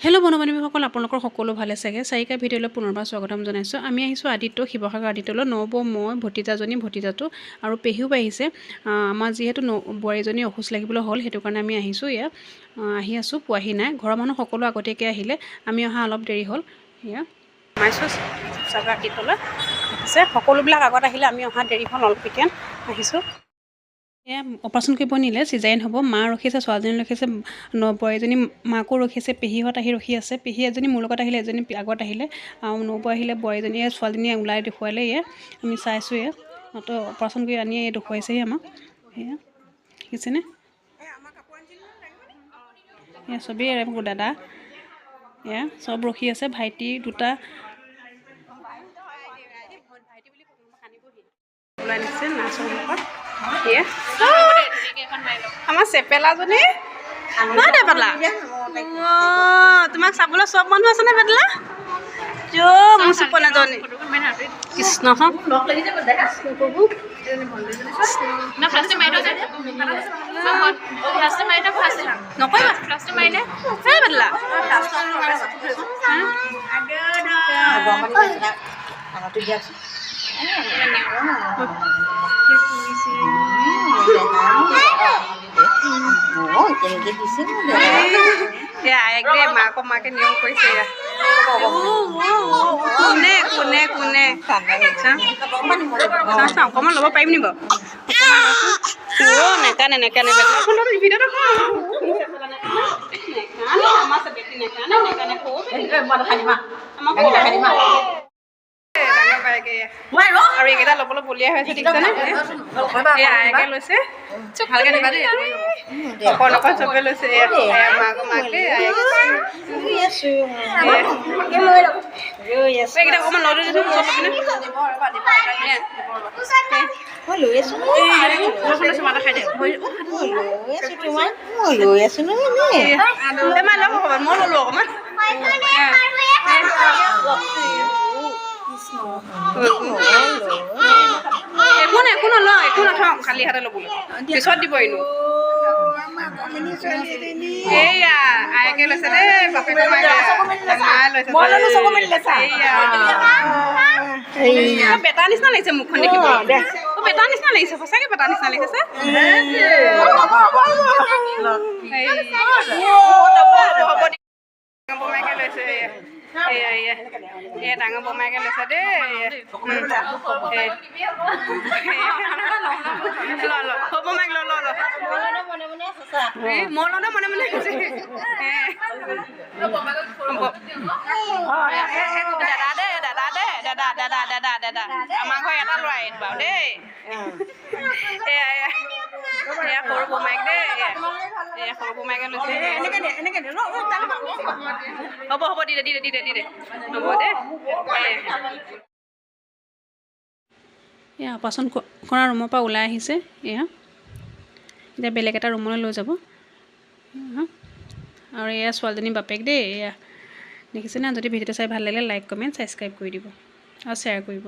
Hello' বন্ধু-বান্ধৱীসকল, আপোনালোকৰ সকলো ভালে চাগে। চাৰিকা ভিডিঅ'লৈ পুনৰবাৰ স্বাগতম জনাইছোঁ। আমি আহিছোঁ আদিত্য শিৱসাগৰ আদিত্যলৈ। নব মই ভতিজাটো আৰু পেহীও আহিছে। আমাৰ যিহেতু বোৱাৰীজনী অসুস্থ লাগিবলৈ হ'ল, সেইটো কাৰণে আমি আহিছোঁ। আহি আছোঁ, পোৱাহি নাই। ঘৰৰ মানুহ সকলো আগতীয়াকৈ আহিলে, আমি অহা অলপ দেৰি হ'ল। সোমাইছোঁ শিৱসাগৰ আদিত্যলৈ। দেখিছে, সকলোবিলাক আগত আহিলে, আমি অহা দেৰি হ'ল, অলপ এতিয়া আহিছোঁ। অপাৰেশ্যন কৰিব নিলে, চিজাৰিন হ'ব। মা ৰখিছে, ছোৱালীজনী ৰখিছে, বোৱাৰীজনী মাকো ৰখিছে, পেহীহঁত আহি ৰখি আছে। পেহী এজনী মোৰ লগত আহিলে, এজনী আগত আহিলে, আৰু নবৌ আহিলে, বোৱাৰীজনীয়ে ছোৱালীজনীয়ে ওলাই দেখুৱালে। আমি চাইছোঁ। তো অপাৰেশ্যন কৰি আনি দেখুৱাইছেহি আমাক। দেখিছেনে? চবেই মোৰ দাদা চব ৰখি আছে। ভাইটি দুটা ওলাই দিছে নাৰ্ছৰ মুখত। আমাৰ চেপেলাজনী পেটলা, তোমাক চাবলৈ চব মানুহ আছেনে পেটলা? মোৰ চুপনাজনী কৃষ্ণ মাকে নিয়ম কৰিছে। অকণমান ল'ব পাৰিম নি বাৰু? নেকানে আৰু এইকেইটা ল'বলৈ বলিয়া হৈ আছে। দেখিছেনে? আয়েকে লৈছে, ভালকে দিবা দেই। অকণ চবে লৈছে। এইকেইটা অকণমান লৈ দিছোঁ। মই ল'লো অকণমান। একো নলওঁ, একো নথওঁ, খালী হাতে ল'বলৈ পিছত দিব এনো। এইয়া আয়েকে লৈছে দেই, বাপেকে মায়ে লৈছে। বেটা নিচিনা লাগিছে মুখখন দেখিবলৈ। বেটা নিচিনা লাগিছে, সঁচাকে বেটা নিচিনা লাগিছে। বৰমাইকে লৈছে। ডাঙৰ বৰমাইকে লৈছে দেই। বৰমাইক ল মই লওঁতে মনে মনে কৈছে। দাদা আমাৰ ঘৰ এটা ল'ৰাই বাৰু দেই। সৰু বৰমাইক দেই, সৰু বৰমাইকে লৈছে। হ'ব দি দে হ'ব দে। অপাৰেশ্যন কৰা ৰুমৰ পৰা ওলাই আহিছে। এতিয়া বেলেগ এটা ৰুমলৈ লৈ যাব। আৰু ছোৱালীজনী বাপেক দেই। দেখিছেনে? যদি ভিডিঅ'টো চাই ভাল লাগিলে লাইক, কমেণ্ট, ছাবস্ক্ৰাইব কৰি দিব আৰু শ্বেয়াৰ কৰিব।